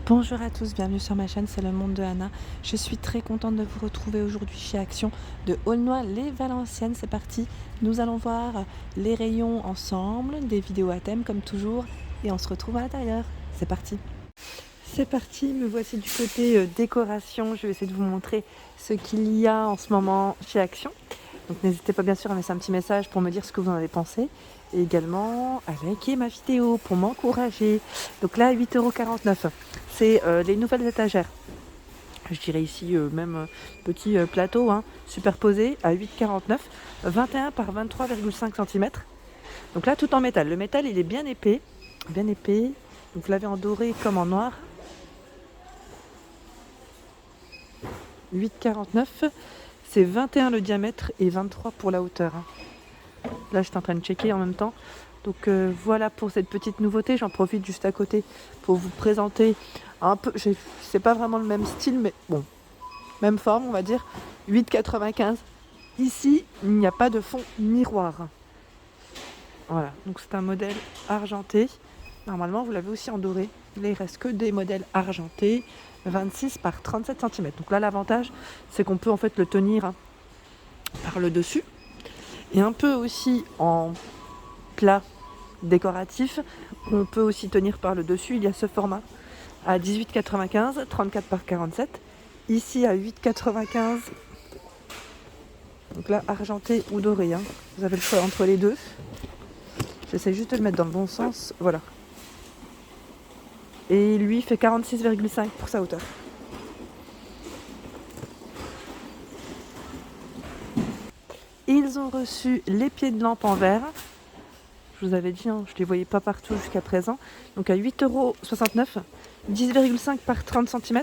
Bonjour à tous, bienvenue sur ma chaîne, c'est le monde de Anna. Je suis très contente de vous retrouver aujourd'hui chez Action de Aulnoy-les-Valenciennes. C'est parti, nous allons voir les rayons ensemble, des vidéos à thème comme toujours, et on se retrouve à l'intérieur. C'est parti. C'est parti, me voici du côté décoration. Je vais essayer de vous montrer ce qu'il y a en ce moment chez Action. Donc n'hésitez pas bien sûr à laisser un petit message pour me dire ce que vous en avez pensé. Et également à liker ma vidéo pour m'encourager. Donc là, 8,49 €. C'est les nouvelles étagères. Je dirais ici même petit plateau superposé à 8,49 €, 21 par 23,5 cm. Donc là, tout en métal. Le métal, il est bien épais. Bien épais. Donc vous l'avez en doré comme en noir. 8,49 €. C'est 21 le diamètre et 23 pour la hauteur. Là, j'étais en train de checker en même temps. Donc voilà pour cette petite nouveauté. J'en profite juste à côté pour vous présenter un peu. C'est pas vraiment le même style, mais bon, même forme, on va dire. 8,95 €. Ici, il n'y a pas de fond miroir. Voilà, donc c'est un modèle argenté. Normalement, vous l'avez aussi en doré. Là, il reste que des modèles argentés, 26 par 37 cm. Donc là, l'avantage, c'est qu'on peut en fait le tenir par le dessus. Et un peu aussi en plat décoratif, on peut aussi tenir par le dessus. Il y a ce format à 18,95, 34 par 47. Ici à 8,95. Donc là, argenté ou doré. Vous avez le choix entre les deux. J'essaie juste de le mettre dans le bon sens. Voilà. Et lui fait 46,5 pour sa hauteur. Ils ont reçu les pieds de lampe en verre. Je vous avais dit, je ne les voyais pas partout jusqu'à présent. Donc à 8,69 €, 10,5 par 30 cm.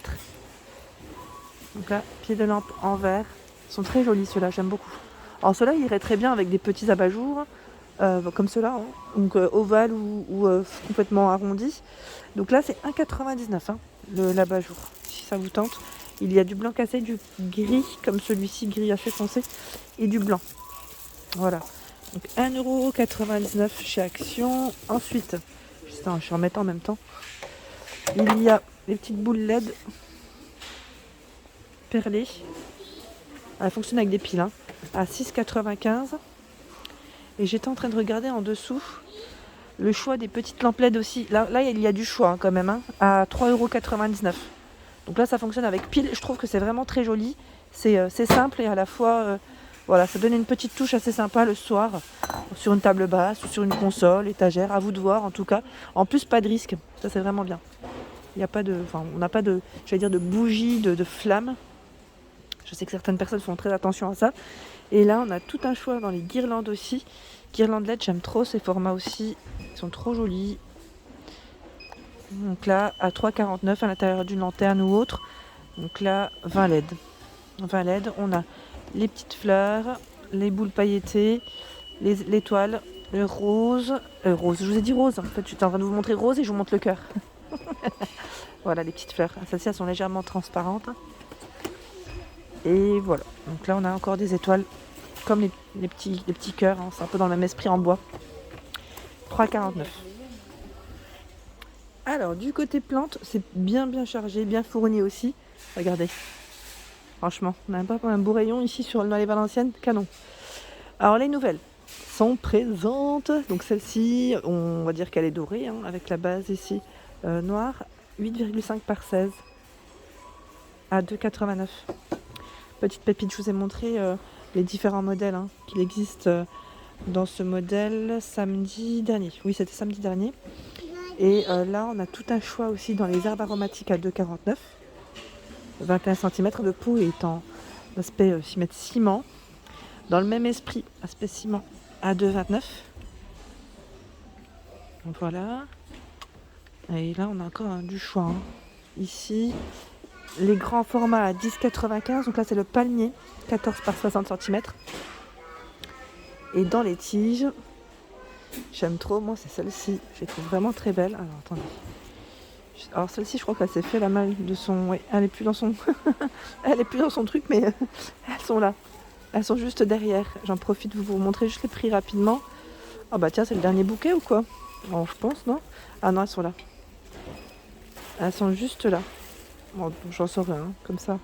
Donc là, pieds de lampe en verre. Ils sont très jolis ceux-là, j'aime beaucoup. Alors ceux-là, ils iraient très bien avec des petits abat-jours, comme ceux-là, donc ovales ou complètement arrondis. Donc là, c'est 1,99 € l'abat-jour, si ça vous tente. Il y a du blanc cassé, du gris, comme celui-ci, gris assez foncé, et du blanc. Voilà. Donc 1,99 € chez Action. Ensuite, je suis en mettant en même temps. Il y a les petites boules LED perlées. Elle fonctionne avec des piles à 6,95 €. Et j'étais en train de regarder en dessous le choix des petites lampes LED aussi. Là il y a du choix quand même à 3,99 €. Donc là, ça fonctionne avec pile. Je trouve que c'est vraiment très joli. C'est simple et à la fois, voilà, ça donne une petite touche assez sympa le soir sur une table basse ou sur une console, étagère. À vous de voir en tout cas. En plus, pas de risque. Ça, c'est vraiment bien. Il y a pas de, on n'a pas de, j'allais dire, de bougies, de flammes. Je sais que certaines personnes font très attention à ça. Et là, on a tout un choix dans les guirlandes aussi. Guirlandes LED, j'aime trop ces formats aussi. Ils sont trop jolis. Donc là, à 3,49 € à l'intérieur d'une lanterne ou autre. Donc là, 20 LED. 20 LED, on a les petites fleurs, les boules pailletées, l'étoile, le rose. Rose, je vous ai dit rose. En fait, j'étais en train de vous montrer rose et je vous montre le cœur. Voilà, les petites fleurs. Celles-ci, elles sont légèrement transparentes. Et voilà. Donc là, on a encore des étoiles comme les petits cœurs. C'est un peu dans le même esprit en bois. 3,49 €. Alors, du côté plante, c'est bien chargé, bien fourni aussi. Regardez. Franchement, on n'a pas un beau rayon ici dans les Valenciennes. Canon. Alors, les nouvelles sont présentes. Donc, celle-ci, on va dire qu'elle est dorée, avec la base ici noire. 8,5 par 16 à 2,89 €. Petite pépite, je vous ai montré les différents modèles qu'il existe dans ce modèle samedi dernier. Oui, c'était samedi dernier. Et là, on a tout un choix aussi dans les herbes aromatiques à 2,49 €. 21 cm de peau est en aspect ciment. Dans le même esprit, aspect ciment à 2,29 €. Donc voilà. Et là, on a encore du choix. Ici, les grands formats à 10,95 €. Donc là, c'est le palmier, 14 par 60 cm. Et dans les tiges, j'aime trop, moi, c'est celle-ci. Je les trouve vraiment très belle. Alors, attendez. Alors, celle-ci, je crois qu'elle s'est fait la malle de son... Oui, elle est plus dans son... elle est plus dans son truc, mais elles sont là. Elles sont juste derrière. J'en profite de vous montrer juste les prix rapidement. Ah bah tiens, c'est le dernier bouquet ou quoi? Bon, je pense, non? Ah non, elles sont là. Elles sont juste là. Bon, j'en saurai un, comme ça.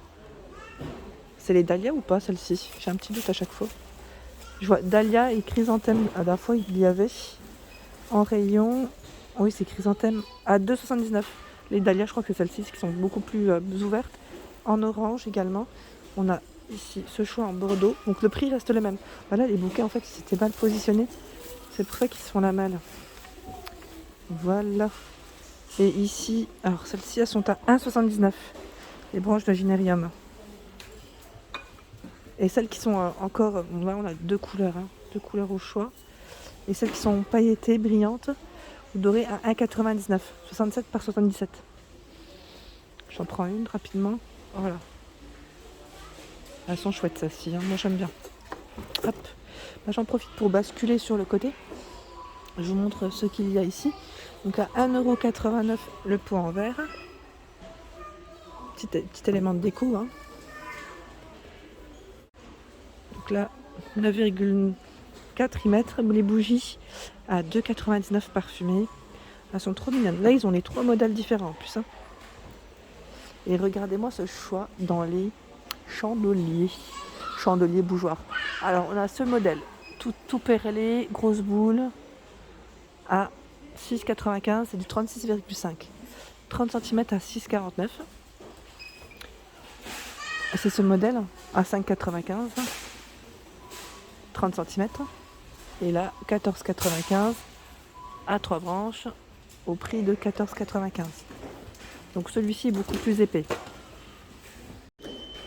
C'est les dahlias ou pas, celle-ci? J'ai un petit doute à chaque fois. Je vois dahlia et chrysanthème. La dernière fois, il y avait en rayon... Oui, c'est chrysanthème à 2,79. Les dahlias, je crois que c'est celles-ci qui sont beaucoup plus ouvertes. En orange également. On a ici ce choix en bordeaux. Donc le prix reste le même. Voilà, les bouquets, en fait, ils étaient mal positionnés. C'est pour ça qu'ils se font la malle. Voilà. Et ici, alors celles-ci, elles sont à 1,79. Les branches de gynérium. Et celles qui sont encore... Bon, là, on a deux couleurs. Hein, deux couleurs au choix. Et celles qui sont pailletées, brillantes, ou dorées à 1,99. 67 par 77. J'en prends une rapidement. Voilà. Elles sont chouettes, celles-ci. Hein. Moi, j'aime bien. Hop. Là, j'en profite pour basculer sur le côté. Je vous montre ce qu'il y a ici. Donc à 1,89 € le pot en verre. Petit élément de déco. Hein. Donc là, 9,4 y mettre. Les bougies à 2,99 parfumées. Elles sont trop mignonnes. Là, ils ont les trois modèles différents en plus. Hein. Et regardez-moi ce choix dans les chandeliers. Chandelier bougeoir. Alors, on a ce modèle. Tout perlé, grosse boule. À 6,95, c'est du 36,5. 30 cm à 6,49. C'est ce modèle à 5,95. 30 cm. Et là, 14,95 à 3 branches au prix de 14,95. Donc celui-ci est beaucoup plus épais.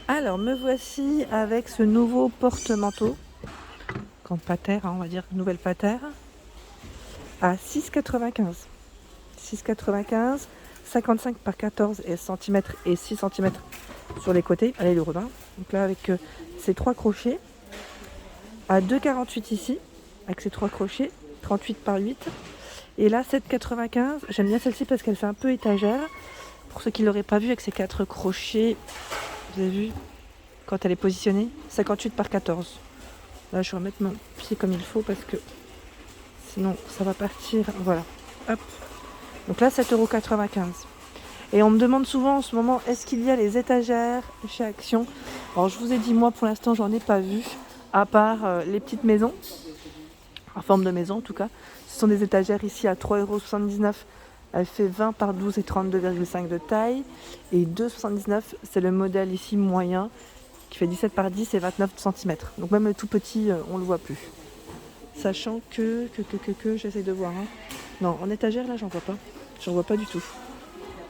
Alors, me voici avec ce nouveau porte-manteau. Grande patère, hein, on va dire nouvelle patère. À 6,95. 6,95, 55 par 14 cm et 6 cm sur les côtés. Allez, le Rodin. Donc là, avec ces trois crochets. À 2,48 ici, avec ces trois crochets. 38 par 8. Et là, 7,95. J'aime bien celle-ci parce qu'elle fait un peu étagère. Pour ceux qui ne l'auraient pas vu, avec ces quatre crochets, vous avez vu, quand elle est positionnée, 58 par 14. Là, je vais remettre mon pied comme il faut parce que sinon, ça va partir. Voilà. Hop. Donc là, 7,95 €. Et on me demande souvent en ce moment, est-ce qu'il y a les étagères chez Action? Alors, je vous ai dit, moi, pour l'instant, j'en ai pas vu, à part les petites maisons, en forme de maison en tout cas. Ce sont des étagères ici à 3,79 €. Elle fait 20 par 12 et 32,5 de taille. Et 2,79 €, c'est le modèle ici moyen, qui fait 17 par 10 et 29 cm. Donc même le tout petit, on le voit plus. Sachant que j'essaie de voir. Hein. Non, en étagère, là, j'en vois pas. J'en vois pas du tout.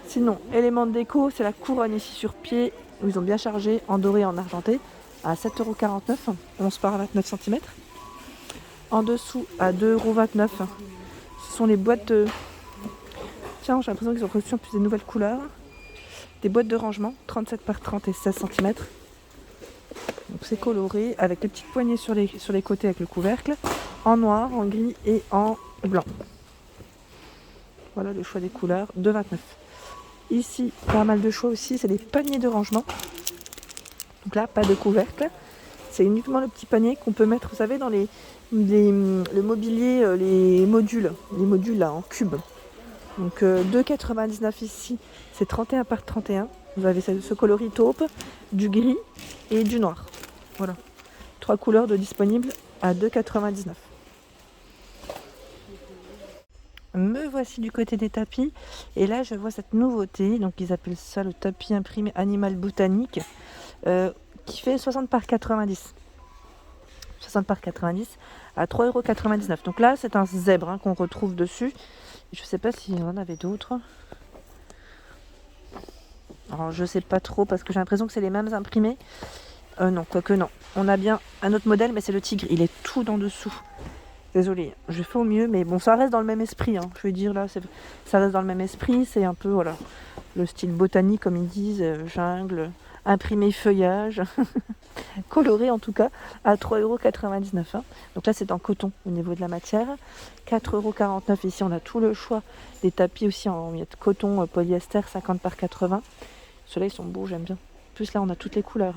Sinon, élément de déco, c'est la couronne ici sur pied, où ils ont bien chargé, en doré et en argenté, à 7,49 €, 11 par 29 cm. En dessous, à 2,29 €. Ce sont les boîtes de... Tiens, j'ai l'impression qu'ils ont reçu en plus des nouvelles couleurs. Des boîtes de rangement, 37 par 30 et 16 cm. Donc c'est coloré, avec les petites poignées sur les côtés avec le couvercle, en noir, en gris et en blanc. Voilà le choix des couleurs, 2,29 €. Ici, pas mal de choix aussi, c'est des paniers de rangement. Donc là, pas de couvercle. C'est uniquement le petit panier qu'on peut mettre, vous savez, dans le mobilier, les modules là, en cube. Donc 2,99 € ici, c'est 31 par 31. Vous avez ce coloris taupe, du gris et du noir. Voilà. 3 couleurs de disponibles à 2,99 €. Me voici du côté des tapis. Et là, je vois cette nouveauté. Donc, ils appellent ça le tapis imprimé animal botanique. Qui fait 60 par 90. 60 par 90 à 3,99 €. Donc là, c'est un zèbre hein, qu'on retrouve dessus. Je ne sais pas s'il y en avait d'autres. Alors, je ne sais pas trop parce que j'ai l'impression que c'est les mêmes imprimés. Non, quoique non. On a bien un autre modèle, mais c'est le tigre. Il est tout en dessous. Désolée, je fais au mieux, mais bon, ça reste dans le même esprit. Hein. Je veux dire, là, ça reste dans le même esprit. C'est un peu, voilà, le style botanique, comme ils disent, jungle, imprimé feuillage, coloré en tout cas, à 3,99 €. Hein. Donc là, c'est en coton au niveau de la matière. 4,49 € ici, on a tout le choix des tapis aussi en coton polyester 50 par 80. Ceux-là, ils sont beaux, j'aime bien. En plus, là, on a toutes les couleurs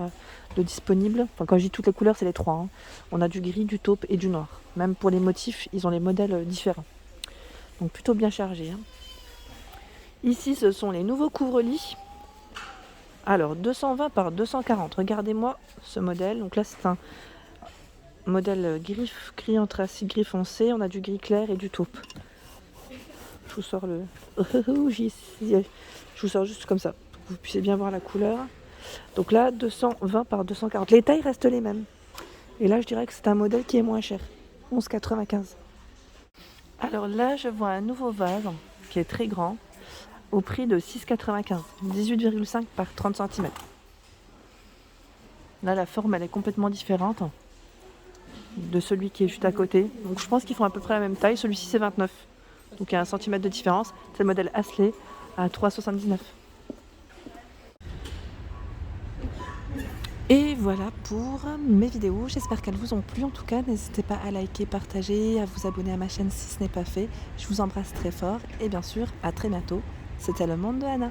de disponibles. Enfin, quand je dis toutes les couleurs, c'est les trois. Hein. On a du gris, du taupe et du noir. Même pour les motifs, ils ont les modèles différents. Donc, plutôt bien chargé. Hein. Ici, ce sont les nouveaux couvre-lits. Alors, 220 par 240. Regardez-moi ce modèle. Donc là, c'est un modèle gris anthracite, gris foncé. On a du gris clair et du taupe. Je vous sors le... Je vous sors juste comme ça, pour que vous puissiez bien voir la couleur. Donc là, 220 par 240. Les tailles restent les mêmes. Et là, je dirais que c'est un modèle qui est moins cher. 11,95. Alors là, je vois un nouveau vase qui est très grand, au prix de 6,95. 18,5 par 30 cm. Là, la forme, elle est complètement différente de celui qui est juste à côté. Donc je pense qu'ils font à peu près la même taille. Celui-ci, c'est 29. Donc il y a 1 cm de différence. C'est le modèle Astley à 3,79. Et voilà pour mes vidéos, j'espère qu'elles vous ont plu. En tout cas, n'hésitez pas à liker, partager, à vous abonner à ma chaîne si ce n'est pas fait. Je vous embrasse très fort et bien sûr, à très bientôt. C'était Le Monde de Anna.